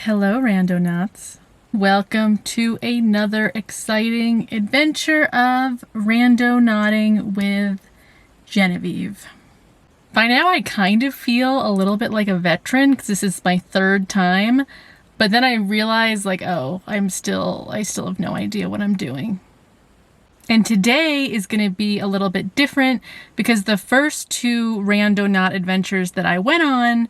Hello, Randonauts. Welcome to another exciting adventure of randonauting with Genevieve. By now I kind of feel a little bit like a veteran because this is my third time, but then I realize I still have no idea what I'm doing. And today is going to be a little bit different because the first two Randonaut adventures that I went on,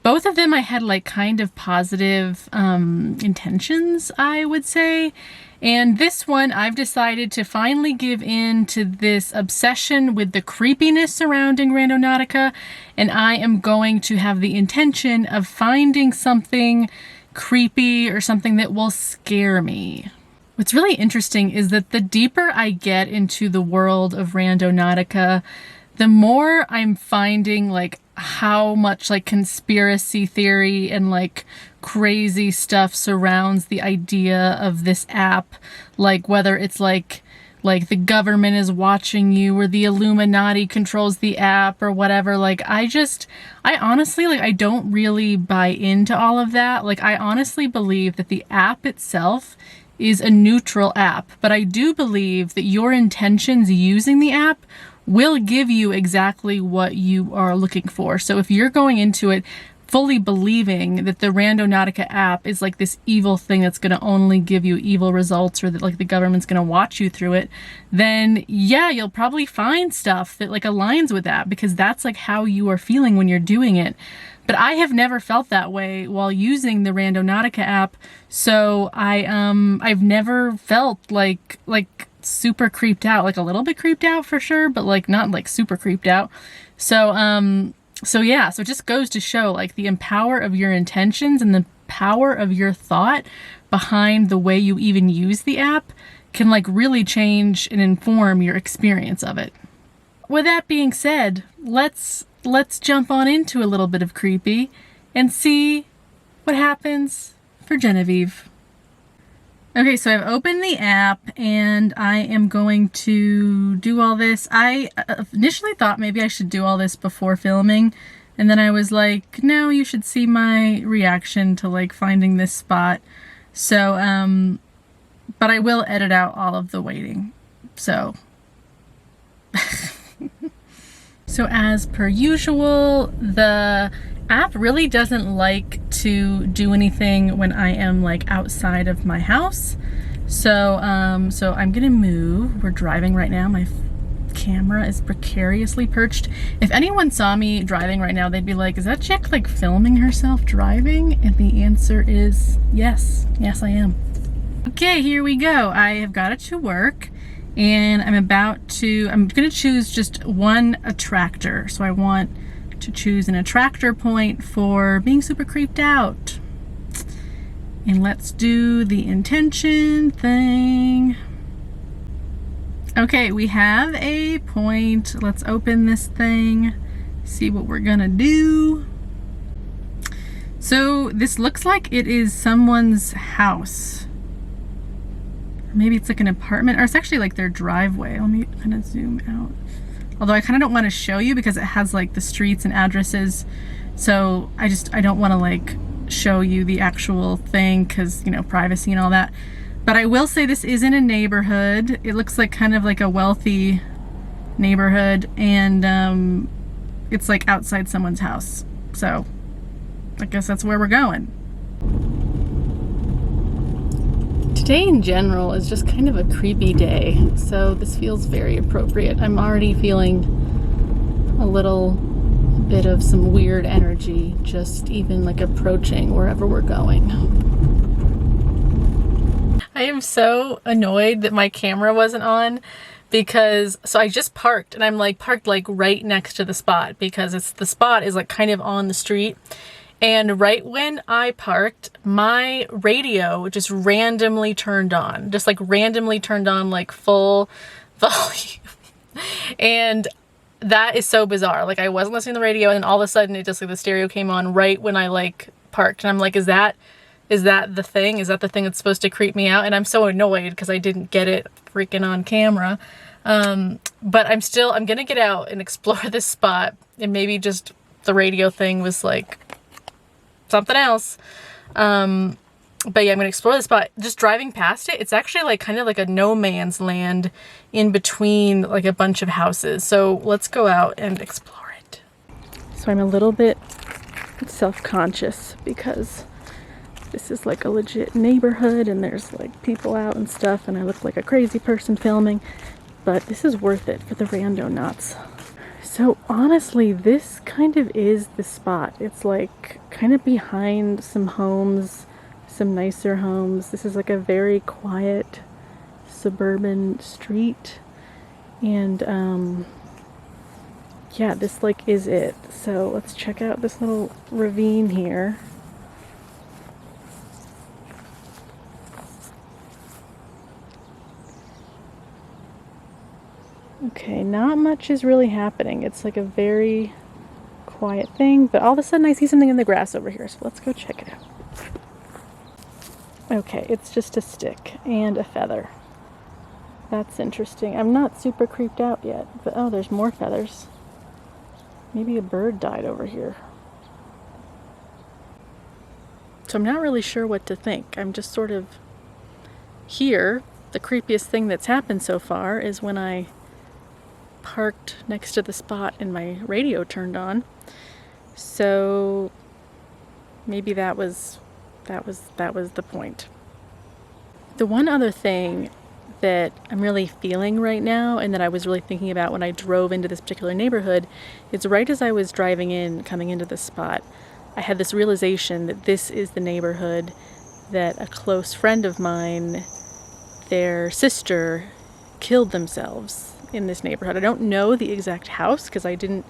both of them I had kind of positive intentions, I would say. And this one I've decided to finally give in to this obsession with the creepiness surrounding Randonautica, and I am going to have the intention of finding something creepy or something that will scare me. What's really interesting is that the deeper I get into the world of Randonautica, the more I'm finding how much conspiracy theory and crazy stuff surrounds the idea of this app, whether it's the government is watching you or the Illuminati controls the app or whatever. I honestly I don't really buy into all of that. I honestly believe that the app itself is a neutral app, but I do believe that your intentions using the app will give you exactly what you are looking for. So if you're going into it fully believing that the Randonautica app is this evil thing that's going to only give you evil results, or that the government's going to watch you through it, then yeah, you'll probably find stuff that aligns with that, because that's how you are feeling when you're doing it. But I have never felt that way while using the Randonautica app, so I've never felt super creeped out, a little bit creeped out for sure, but not super creeped out. So yeah, so it just goes to show the power of your intentions and the power of your thought behind the way you even use the app can really change and inform your experience of it. With that being said, let's jump on into a little bit of creepy and see what happens for Genevieve. Okay, so I've opened the app and I am going to do all this. I initially thought maybe I should do all this before filming, and then I was like, no, you should see my reaction to finding this spot. So, but I will edit out all of the waiting. So, so as per usual, the app really doesn't like to do anything when I am outside of my house. So so I'm gonna move. We're driving right now. My camera is precariously perched. If anyone saw me driving right now, they'd be like, is that chick filming herself driving? And the answer is yes. Yes, I am. Okay, here we go. I have got it to work, and I'm gonna choose just one attractor. So I want to choose an attractor point for being super creeped out. And let's do the intention thing. Okay, we have a point. Let's open this thing, see what we're gonna do. So this looks like it is someone's house. Maybe it's an apartment, or it's actually their driveway. Let me kind of zoom out. Although I kind of don't want to show you because it has the streets and addresses. So I don't want to show you the actual thing because, privacy and all that. But I will say this is in a neighborhood. It looks kind of a wealthy neighborhood, and it's outside someone's house. So I guess that's where we're going. Today in general is just kind of a creepy day, so this feels very appropriate. I'm already feeling a little bit of some weird energy, just even approaching wherever we're going. I am so annoyed that my camera wasn't on, because so I just parked, and I'm parked right next to the spot, because the spot is kind of on the street. And right when I parked, my radio just randomly turned on. Just randomly turned on full volume. And that is so bizarre. I wasn't listening to the radio, and then all of a sudden it just the stereo came on right when I parked. And I'm is that the thing? Is that the thing that's supposed to creep me out? And I'm so annoyed because I didn't get it freaking on camera. But I'm gonna get out and explore this spot, and maybe just the radio thing was something else. But yeah, I'm gonna explore this spot. Just driving past it, it's actually like kind of like a no man's land in between like a bunch of houses. So let's go out and explore it. So I'm a little bit self-conscious because this is like a legit neighborhood and there's like people out and stuff, and I look like a crazy person filming, but this is worth it for the Randonauts. So honestly, this kind of is the spot. It's like kind of behind some homes, some nicer homes. This is like a very quiet suburban street, and yeah, this like is it. So let's check out this little ravine here. Okay, not much is really happening. It's like a very quiet thing, but all of a sudden I see something in the grass over here, so let's go check it out. Okay, it's just a stick and a feather. That's interesting. I'm not super creeped out yet, but oh, there's more feathers. Maybe a bird died over here. So I'm not really sure what to think. I'm just sort of here. The creepiest thing that's happened so far is when I parked next to the spot and my radio turned on. So maybe that was the point. The one other thing that I'm really feeling right now, and that I was really thinking about when I drove into this particular neighborhood, is right as I was driving in, coming into this spot, I had this realization that this is the neighborhood that a close friend of mine, their sister, killed themselves in this neighborhood. I don't know the exact house because I didn't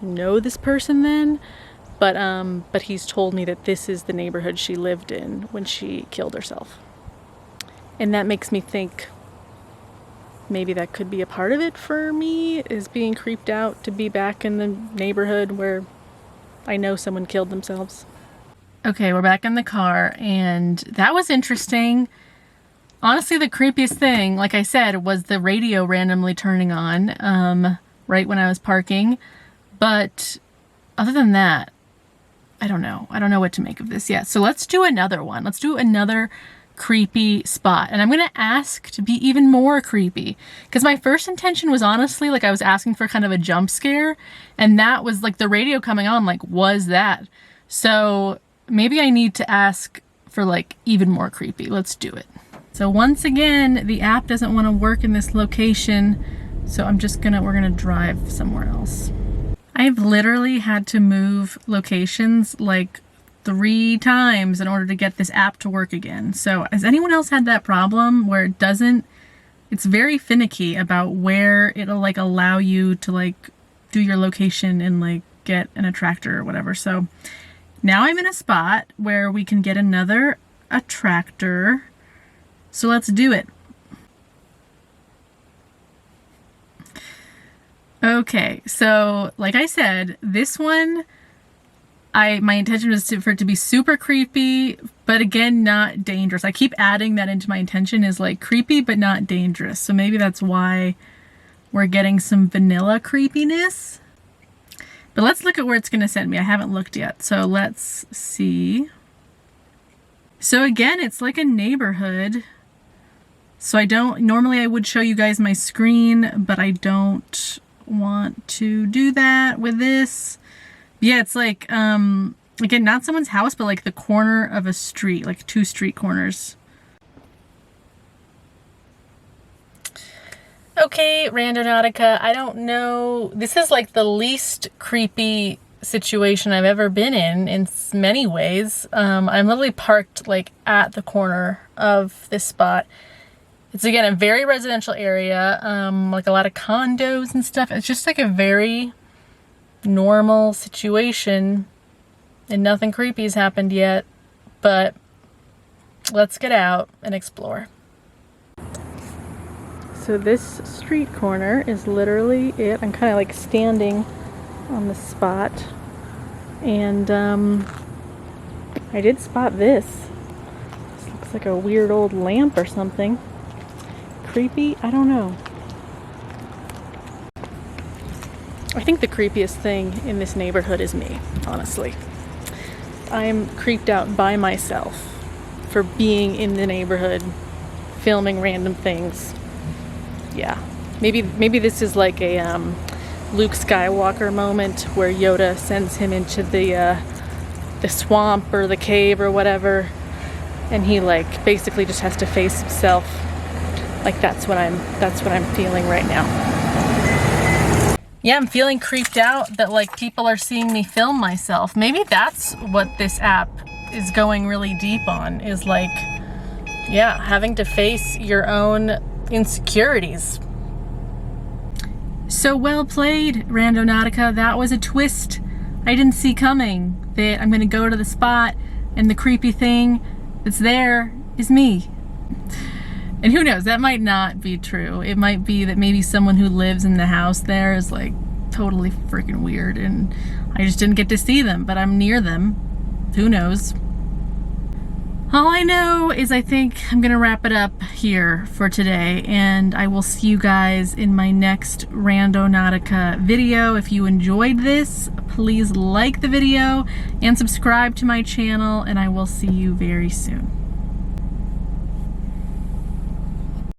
know this person then, but he's told me that this is the neighborhood she lived in when she killed herself. And that makes me think maybe that could be a part of it for me, is being creeped out to be back in the neighborhood where I know someone killed themselves. Okay, we're back in the car, and that was interesting. Honestly, the creepiest thing, like I said, was the radio randomly turning on right when I was parking. But other than that, I don't know. I don't know what to make of this yet. So let's do another one. Let's do another creepy spot. And I'm going to ask to be even more creepy. Because my first intention was honestly, like I was asking for kind of a jump scare. And that was like the radio coming on, like, was that? So maybe I need to ask for like even more creepy. Let's do it. So once again, the app doesn't want to work in this location. So we're gonna drive somewhere else. I've literally had to move locations like 3 times in order to get this app to work again. So has anyone else had that problem where it's very finicky about where it'll like allow you to like do your location and like get an attractor or whatever. So now I'm in a spot where we can get another attractor. So let's do it. Okay, so like I said, this one, my intention was for it to be super creepy, but again, not dangerous. I keep adding that into my intention, is like creepy, but not dangerous. So maybe that's why we're getting some vanilla creepiness. But let's look at where it's going to send me. I haven't looked yet. So let's see. So again, it's like a neighborhood. So normally I would show you guys my screen, but I don't want to do that with this. Yeah, it's like, again, not someone's house, but like the corner of a street, like 2 street corners. Okay, Randonautica, I don't know. This is like the least creepy situation I've ever been in many ways. I'm literally parked like at the corner of this spot. It's again a very residential area, like a lot of condos and stuff. It's just like a very normal situation, and nothing creepy has happened yet, but let's get out and explore. So this street corner is literally it. I'm kind of like standing on the spot, and I did spot this. This looks like a weird old lamp or something. Creepy? I don't know. I think the creepiest thing in this neighborhood is me, honestly. I'm creeped out by myself for being in the neighborhood, filming random things. Yeah, maybe this is like a Luke Skywalker moment where Yoda sends him into the swamp or the cave or whatever, and he like basically just has to face himself. Like that's what I'm feeling right now. Yeah, I'm feeling creeped out that like people are seeing me film myself. Maybe that's what this app is going really deep on, is like, yeah, having to face your own insecurities. So well played, Randonautica. That was a twist I didn't see coming. That I'm gonna go to the spot and the creepy thing that's there is me. And who knows, that might not be true. It might be that maybe someone who lives in the house there is like totally freaking weird and I just didn't get to see them, but I'm near them. Who knows? All I know is I think I'm gonna wrap it up here for today, and I will see you guys in my next Randonautica video. If you enjoyed this, please like the video and subscribe to my channel, and I will see you very soon.